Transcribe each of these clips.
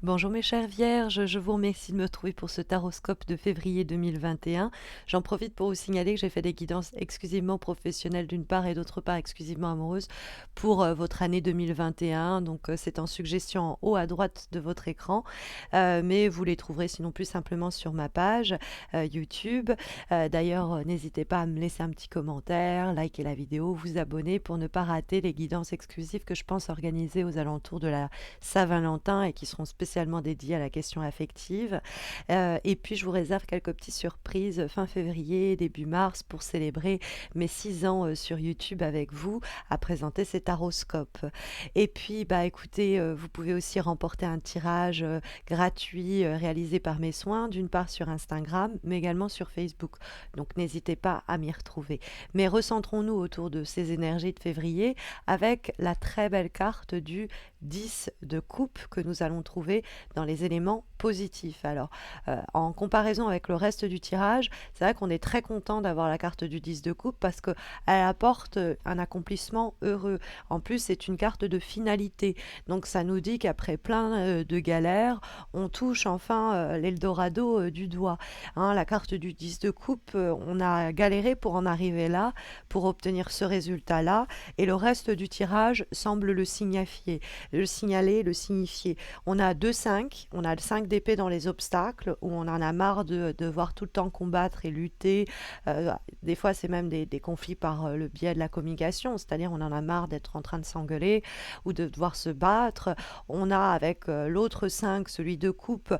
Bonjour mes chères vierges, je vous remercie de me retrouver pour ce taroscope de février 2021. J'en profite pour vous signaler que j'ai fait des guidances exclusivement professionnelles d'une part et d'autre part exclusivement amoureuses pour votre année 2021. Donc c'est en suggestion en haut à droite de votre écran, mais vous les trouverez sinon plus simplement sur ma page YouTube. D'ailleurs, n'hésitez pas à me laisser un petit commentaire, liker la vidéo, vous abonner pour ne pas rater les guidances exclusives que je pense organiser aux alentours de la Saint-Valentin et qui seront spécialement dédiés à la question affective. Et puis, je vous réserve quelques petites surprises fin février, début mars pour célébrer mes 6 ans sur YouTube avec vous à présenter ces taroscopes. Et puis, bah, écoutez, vous pouvez aussi remporter un tirage gratuit réalisé par mes soins, d'une part sur Instagram, mais également sur Facebook. Donc, n'hésitez pas à m'y retrouver. Mais recentrons-nous autour de ces énergies de février avec la très belle carte du 10 de coupe que nous allons trouver dans les éléments positifs. Alors, en comparaison avec le reste du tirage, c'est vrai qu'on est très content d'avoir la carte du 10 de coupe parce qu'elle apporte un accomplissement heureux. En plus, c'est une carte de finalité. Donc, ça nous dit qu'après plein de galères, on touche enfin l'Eldorado du doigt. Hein, la carte du 10 de coupe, on a galéré pour en arriver là, pour obtenir ce résultat-là, et le reste du tirage semble le signifier, le signaler, le signifier. On a 2-5, on a le 5 d'épée dans les obstacles, où on en a marre de devoir tout le temps combattre et lutter. Des fois, c'est même des conflits par le biais de la communication, c'est-à-dire on en a marre d'être en train de s'engueuler ou de devoir se battre. On a avec l'autre 5, celui de coupe,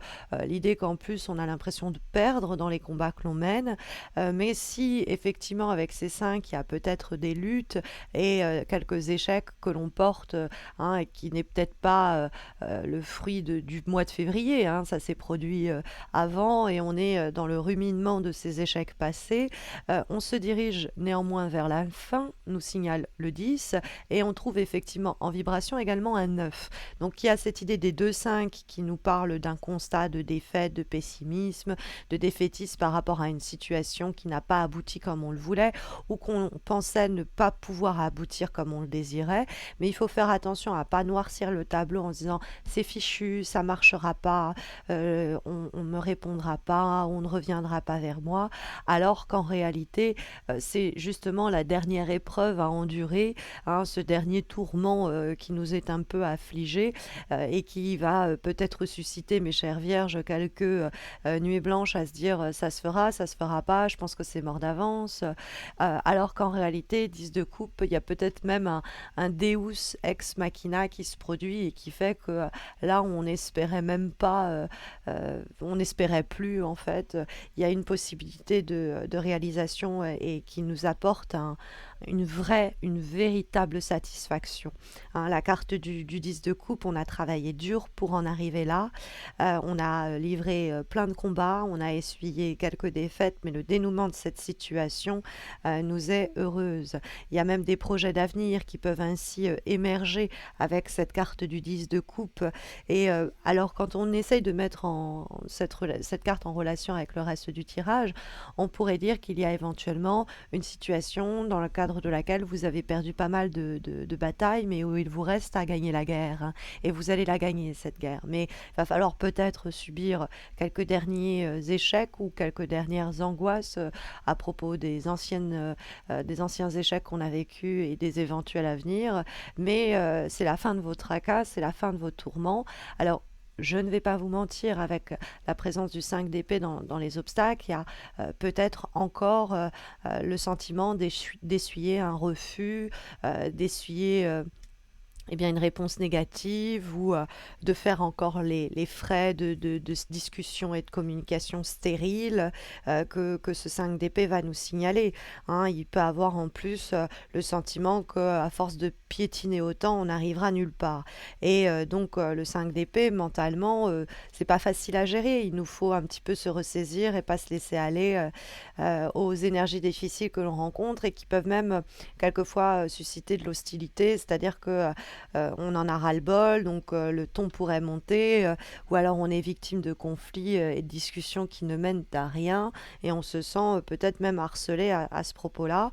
l'idée qu'en plus on a l'impression de perdre dans les combats que l'on mène. Mais si effectivement avec ces 5, il y a peut-être des luttes et quelques échecs que l'on porte, hein, et qui n'est peut-être pas le fruit du mois de février, hein, ça s'est produit avant et on est dans le ruminement de ces échecs passés. On se dirige néanmoins vers la fin, nous signale le 10, et on trouve effectivement en vibration également un 9. Donc il y a cette idée des 2-5 qui nous parle d'un constat de défaite, de pessimisme, de défaitisme par rapport à une situation qui n'a pas abouti comme on le voulait ou qu'on pensait ne pas pouvoir aboutir comme on le désirait. Mais il faut faire attention à pas noircir le tableau en se disant c'est fichu, ça marchera pas, on me répondra pas, on ne reviendra pas vers moi, alors qu'en réalité c'est justement la dernière épreuve à endurer, hein, ce dernier tourment qui nous est un peu affligé et qui va peut-être susciter, mes chères vierges, quelques nuées blanches à se dire ça se fera pas, je pense que c'est mort d'avance, alors qu'en réalité 10 de coupe, il y a peut-être même un Deus ex machina qui se produit et qui fait que là on n'espérait même pas, on n'espérait plus en fait. Il y a une possibilité de réalisation et qui nous apporte une véritable satisfaction. Hein, la carte du 10 de coupe, on a travaillé dur pour en arriver là. On a livré plein de combats, on a essuyé quelques défaites, mais le dénouement de cette situation nous est heureuse. Il y a même des projets d'avenir qui peuvent ainsi émerger avec cette carte du 10 de coupe. Et alors quand on essaye de mettre cette carte en relation avec le reste du tirage, on pourrait dire qu'il y a éventuellement une situation dans le cadre de laquelle vous avez perdu pas mal de batailles, mais où il vous reste à gagner la guerre. Hein, et vous allez la gagner, cette guerre. Mais il va falloir peut-être subir quelques derniers échecs ou quelques dernières angoisses à propos des anciens échecs qu'on a vécus et des éventuels à venir. Mais c'est la fin de vos tracas, c'est la fin de vos tourments. Alors, je ne vais pas vous mentir, avec la présence du 5 d'épée dans les obstacles, il y a peut-être encore le sentiment d'essuyer un refus, d'essuyer eh bien, une réponse négative ou de faire encore les frais de discussion et de communication stérile que ce 5 d'épée va nous signaler. Hein, il peut avoir en plus le sentiment qu'à force de piétiner autant, on n'arrivera nulle part. Et donc le 5 d'épée, mentalement, c'est pas facile à gérer. Il nous faut un petit peu se ressaisir et pas se laisser aller aux énergies difficiles que l'on rencontre et qui peuvent même quelquefois susciter de l'hostilité, c'est-à-dire que on en a ras-le-bol, donc le ton pourrait monter, ou alors on est victime de conflits et de discussions qui ne mènent à rien, et on se sent peut-être même harcelé à ce propos-là.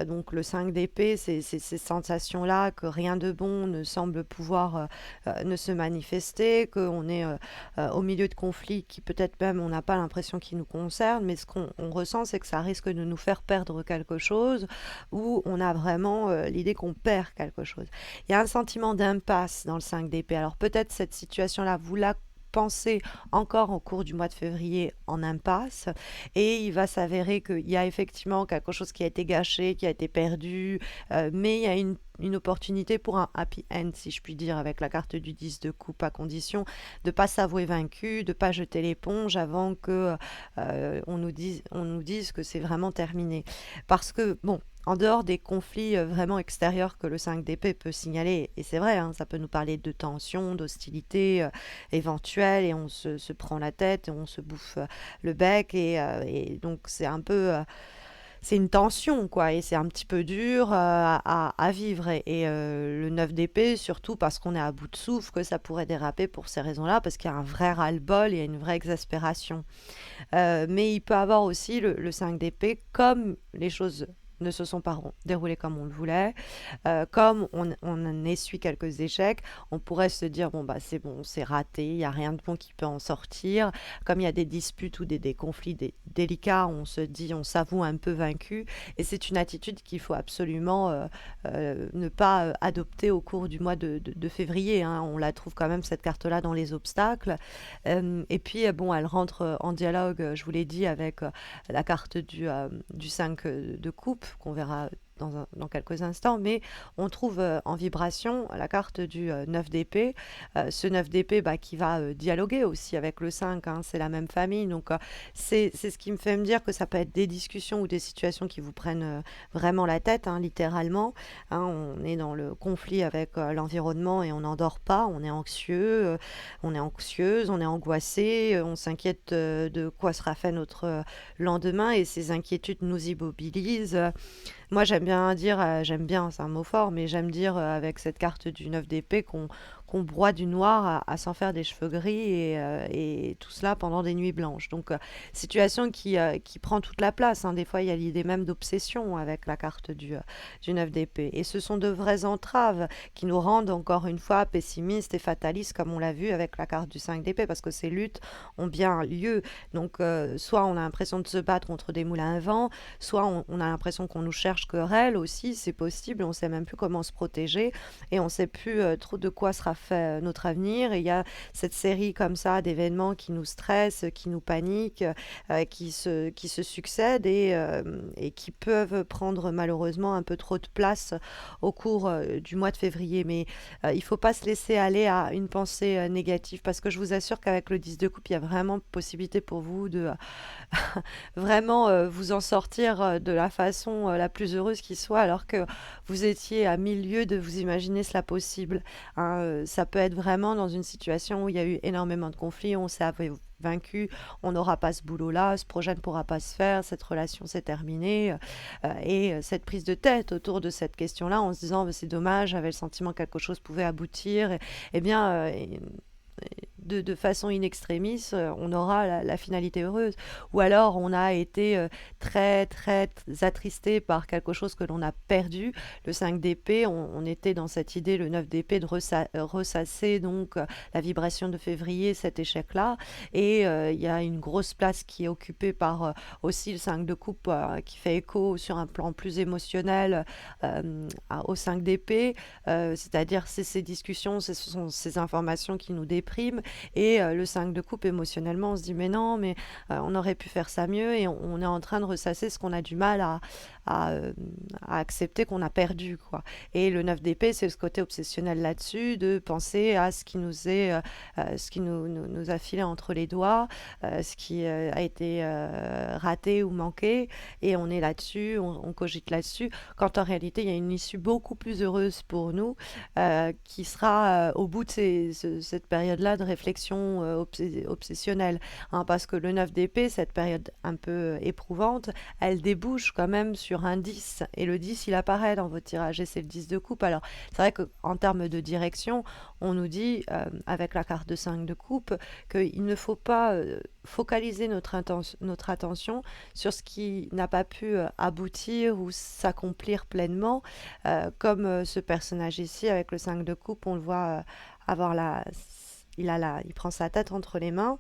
Donc le 5 d'épée, c'est ces sensations-là que rien de bon ne semble pouvoir ne se manifester, qu'on est au milieu de conflits qui peut-être même on n'a pas l'impression qu'ils nous concernent, mais ce qu'on ressent, c'est que ça risque de nous faire perdre quelque chose, ou on a vraiment l'idée qu'on perd quelque chose. Il y a un sentiment d'impasse dans le 5 d'épée. Alors peut-être cette situation-là, vous la pensez encore au cours du mois de février en impasse, et il va s'avérer qu'il y a effectivement quelque chose qui a été gâché, qui a été perdu, mais il y a une opportunité pour un happy end, si je puis dire, avec la carte du 10 de coupe, à condition de ne pas s'avouer vaincu, de ne pas jeter l'éponge avant que on nous dise que c'est vraiment terminé. Parce que, bon, en dehors des conflits vraiment extérieurs que le 5 d'épée peut signaler, et c'est vrai, hein, ça peut nous parler de tensions, d'hostilité éventuelles, et on se prend la tête, et on se bouffe le bec, et donc c'est un peu... c'est une tension, quoi, et c'est un petit peu dur à vivre. Et le 9 d'épée, surtout parce qu'on est à bout de souffle, que ça pourrait déraper pour ces raisons-là, parce qu'il y a un vrai ras-le-bol, il y a une vraie exaspération. Mais il peut avoir aussi le 5 d'épée, comme les choses ne se sont pas déroulées comme on le voulait, comme on essuie quelques échecs, on pourrait se dire bon, c'est raté, il n'y a rien de bon qui peut en sortir. Comme il y a des disputes ou des conflits délicats, on se dit, on s'avoue un peu vaincu, et c'est une attitude qu'il faut absolument ne pas adopter au cours du mois de février, hein. On la trouve quand même, cette carte-là, dans les obstacles. Et puis bon, elle rentre en dialogue, je vous l'ai dit, avec la carte du 5 de coupe, qu'on verra dans quelques instants, mais on trouve en vibration la carte du 9 d'épée. Ce 9 d'épée qui va dialoguer aussi avec le 5, hein, c'est la même famille, donc c'est ce qui me fait me dire que ça peut être des discussions ou des situations qui vous prennent vraiment la tête, hein, littéralement, hein. On est dans le conflit avec l'environnement, et on n'en dort pas, on est anxieux, on est anxieuse, on est angoissé, on s'inquiète de quoi sera fait notre lendemain, et ces inquiétudes nous immobilisent. Moi, j'aime bien, c'est un mot fort, mais j'aime dire avec cette carte du 9 d'épée qu'on broie du noir à s'en faire des cheveux gris, et tout cela pendant des nuits blanches. Donc, situation qui prend toute la place, hein. Des fois, il y a l'idée même d'obsession avec la carte du 9 d'épée. Et ce sont de vraies entraves qui nous rendent, encore une fois, pessimistes et fatalistes, comme on l'a vu avec la carte du 5 d'épée, parce que ces luttes ont bien lieu. Donc, soit on a l'impression de se battre contre des moulins à vent, soit on a l'impression qu'on nous cherche querelle aussi, c'est possible, on sait même plus comment se protéger, et on sait plus trop de quoi sera fait notre avenir, et il y a cette série comme ça d'événements qui nous stressent, qui nous paniquent, qui se succèdent, et qui peuvent prendre malheureusement un peu trop de place au cours du mois de février. Mais il faut pas se laisser aller à une pensée négative, parce que je vous assure qu'avec le 10 de coupe, il y a vraiment possibilité pour vous de vraiment vous en sortir de la façon la plus heureuse qui soit, alors que vous étiez à 1000 lieues de vous imaginer cela possible, hein. Ça peut être vraiment dans une situation où il y a eu énormément de conflits, on s'est vaincu, on n'aura pas ce boulot-là, ce projet ne pourra pas se faire, cette relation s'est terminée, et cette prise de tête autour de cette question-là, en se disant c'est dommage, j'avais le sentiment que quelque chose pouvait aboutir, et bien de façon in extremis, on aura la finalité heureuse. Ou alors on a été très très attristé par quelque chose que l'on a perdu. Le 5 d'épée, on était dans cette idée, le 9 d'épée, de ressasser donc la vibration de février, cet échec-là. Et il y a une grosse place qui est occupée par aussi le 5 de coupe, qui fait écho sur un plan plus émotionnel au 5 d'épée. C'est-à-dire ces discussions, ce sont ces informations qui nous dépriment. Et le 5 de coupe, émotionnellement, on se dit mais non, mais on aurait pu faire ça mieux, et on est en train de ressasser ce qu'on a du mal à, euh, à accepter qu'on a perdu, quoi. Et le 9 d'épée, c'est ce côté obsessionnel là-dessus, de penser à ce qui nous est, ce qui nous a filé entre les doigts, ce qui a été raté ou manqué, et on est là-dessus, on cogite là-dessus, quand en réalité il y a une issue beaucoup plus heureuse pour nous, qui sera au bout de cette période-là de réflexion, réflexion obsessionnelle, hein, parce que le 9 d'épée, cette période un peu éprouvante, elle débouche quand même sur un 10. Et le 10, il apparaît dans votre tirage et c'est le 10 de coupe. Alors, c'est vrai qu'en termes de direction, on nous dit, avec la carte de 5 de coupe, qu'il ne faut pas focaliser notre attention sur ce qui n'a pas pu aboutir ou s'accomplir pleinement, comme ce personnage ici avec le 5 de coupe, on le voit avoir il prend sa tête entre les mains.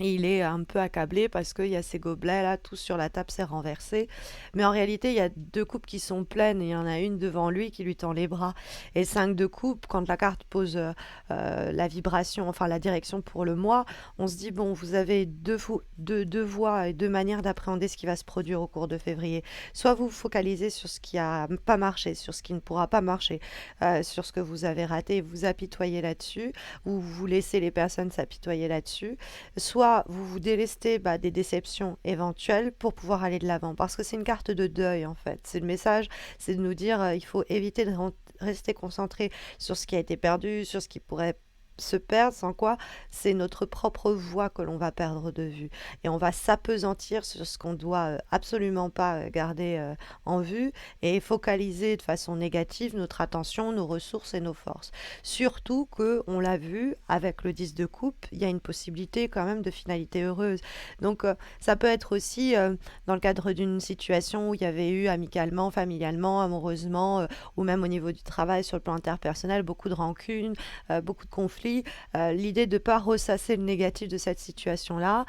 Et il est un peu accablé parce qu'il y a ces gobelets là, tous sur la table, c'est renversé. Mais en réalité, il y a deux coupes qui sont pleines et il y en a une devant lui qui lui tend les bras. Et 5 de coupe, quand la carte pose la vibration, enfin la direction pour le mois, on se dit, bon, vous avez deux voies et deux manières d'appréhender ce qui va se produire au cours de février. Soit vous focalisez sur ce qui n'a pas marché, sur ce qui ne pourra pas marcher, sur ce que vous avez raté, vous apitoyez là-dessus, ou vous laissez les personnes s'apitoyer là-dessus. Soit vous vous délestez des déceptions éventuelles pour pouvoir aller de l'avant. Parce que c'est une carte de deuil, en fait. C'est le message, c'est de nous dire il faut éviter de rester concentré sur ce qui a été perdu, sur ce qui pourrait se perdre, sans quoi c'est notre propre voix que l'on va perdre de vue. Et on va s'apesantir sur ce qu'on doit absolument pas garder en vue et focaliser de façon négative notre attention, nos ressources et nos forces. Surtout que, on l'a vu, avec le 10 de coupe, il y a une possibilité quand même de finalité heureuse. Donc ça peut être aussi dans le cadre d'une situation où il y avait eu amicalement, familialement, amoureusement, ou même au niveau du travail, sur le plan interpersonnel, beaucoup de rancune, beaucoup de conflits. L'idée de ne pas ressasser le négatif de cette situation-là,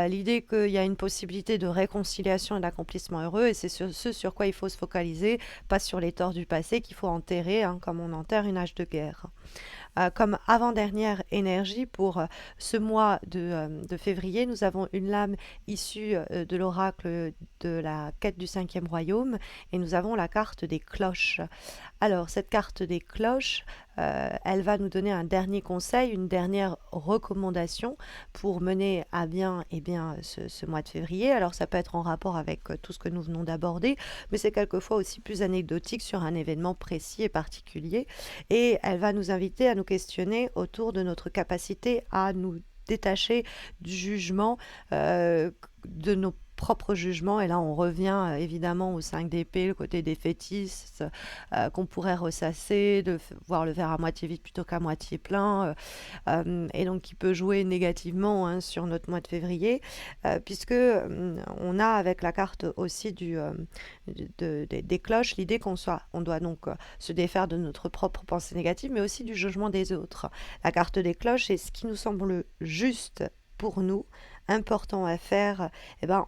l'idée qu'il y a une possibilité de réconciliation et d'accomplissement heureux, et c'est ce sur quoi il faut se focaliser, pas sur les torts du passé qu'il faut enterrer, hein, comme on enterre une hache de guerre. Comme avant-dernière énergie pour ce mois de février, nous avons une lame issue de l'oracle de la quête du 5e royaume et nous avons la carte des cloches. Alors, cette carte des cloches, elle va nous donner un dernier conseil, une dernière recommandation pour mener à bien, ce mois de février. Alors, ça peut être en rapport avec tout ce que nous venons d'aborder, mais c'est quelquefois aussi plus anecdotique sur un événement précis et particulier. Et elle va nous inviter à nous questionner autour de notre capacité à nous détacher du jugement, de nos propres jugements. Et là, on revient évidemment au 5 d'épée, le côté défaitiste, qu'on pourrait ressasser, voir le verre à moitié vide plutôt qu'à moitié plein, et donc qui peut jouer négativement, hein, sur notre mois de février, puisque on a avec la carte aussi des cloches l'idée on doit donc se défaire de notre propre pensée négative, mais aussi du jugement des autres. La carte des cloches est ce qui nous semble juste pour nous, important à faire.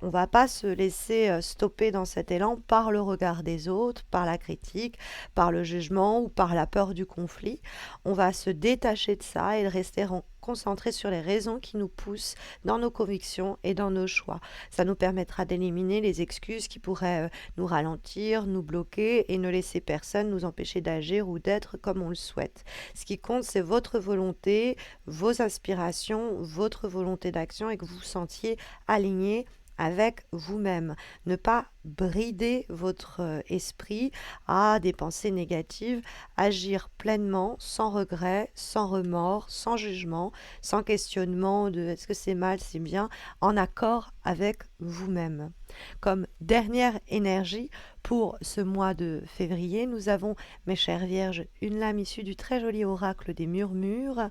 On va pas se laisser stopper dans cet élan par le regard des autres, par la critique, par le jugement ou par la peur du conflit. On va se détacher de ça et rester concentré sur les raisons qui nous poussent dans nos convictions et dans nos choix. Ça nous permettra d'éliminer les excuses qui pourraient nous ralentir, nous bloquer et ne laisser personne nous empêcher d'agir ou d'être comme on le souhaite. Ce qui compte, c'est votre volonté, vos inspirations, votre volonté d'action et que vous vous sentiez aligné avec vous-même. Ne pas brider votre esprit à des pensées négatives, agir pleinement, sans regret, sans remords, sans jugement, sans questionnement de est-ce que c'est mal, c'est bien, en accord avec vous-même. Comme dernière énergie pour ce mois de février, nous avons, mes chères vierges, une lame issue du très joli oracle des murmures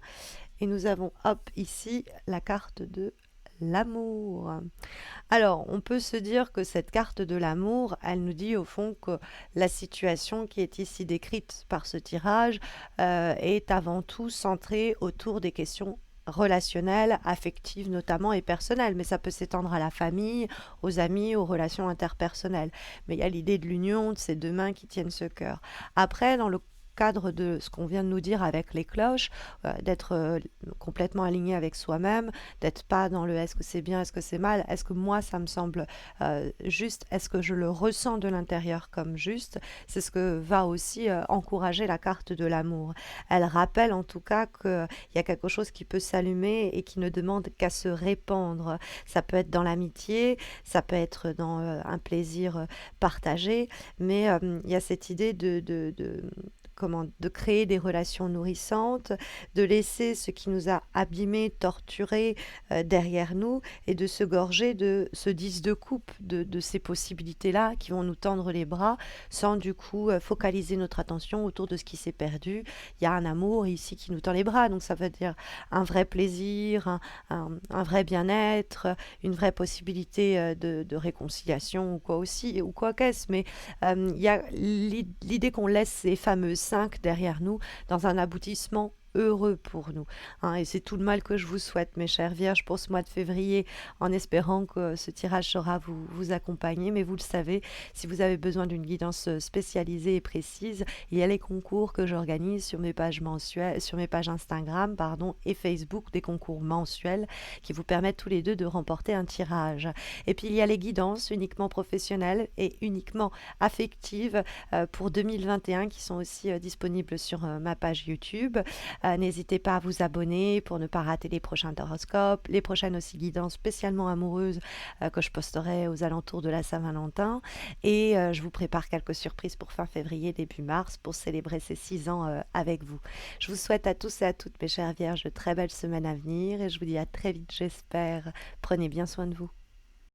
et nous avons, ici, la carte de l'amour. Alors, on peut se dire que cette carte de l'amour, elle nous dit au fond que la situation qui est ici décrite par ce tirage est avant tout centrée autour des questions relationnelles, affectives notamment et personnelles, mais ça peut s'étendre à la famille, aux amis, aux relations interpersonnelles. Mais il y a l'idée de l'union de ces deux mains qui tiennent ce cœur. Après, dans le cadre de ce qu'on vient de nous dire avec les cloches, d'être complètement aligné avec soi-même, d'être pas dans le est-ce que c'est bien, est-ce que c'est mal, est-ce que moi ça me semble juste, est-ce que je le ressens de l'intérieur comme juste, c'est ce que va aussi encourager la carte de l'amour. Elle rappelle en tout cas qu'il y a quelque chose qui peut s'allumer et qui ne demande qu'à se répandre. Ça peut être dans l'amitié, ça peut être dans un plaisir partagé, mais il y a cette idée de créer des relations nourrissantes, de laisser ce qui nous a abîmés, torturés derrière nous et de se gorger de ce 10 de coupe, de ces possibilités-là qui vont nous tendre les bras sans du coup focaliser notre attention autour de ce qui s'est perdu. Il y a un amour ici qui nous tend les bras, donc ça veut dire un vrai plaisir, un vrai bien-être, une vraie possibilité de réconciliation ou quoi aussi, ou quoi qu'est-ce. Mais il y a l'idée qu'on laisse ces fameux 5 derrière nous dans un aboutissement heureux pour nous, hein, et c'est tout le mal que je vous souhaite, mes chères vierges, pour ce mois de février, en espérant que ce tirage saura vous accompagner. Mais vous le savez, si vous avez besoin d'une guidance spécialisée et précise, il y a les concours que j'organise sur mes pages mensuelles, sur mes pages Instagram, pardon, et Facebook, des concours mensuels qui vous permettent tous les deux de remporter un tirage. Et puis il y a les guidances uniquement professionnelles et uniquement affectives pour 2021 qui sont aussi disponibles sur ma page YouTube. N'hésitez pas à vous abonner pour ne pas rater les prochains horoscopes, les prochaines aussi guidances spécialement amoureuses que je posterai aux alentours de la Saint-Valentin. Et je vous prépare quelques surprises pour fin février, début mars, pour célébrer ces 6 ans avec vous. Je vous souhaite à tous et à toutes, mes chères vierges, de très belles semaines à venir et je vous dis à très vite, j'espère. Prenez bien soin de vous.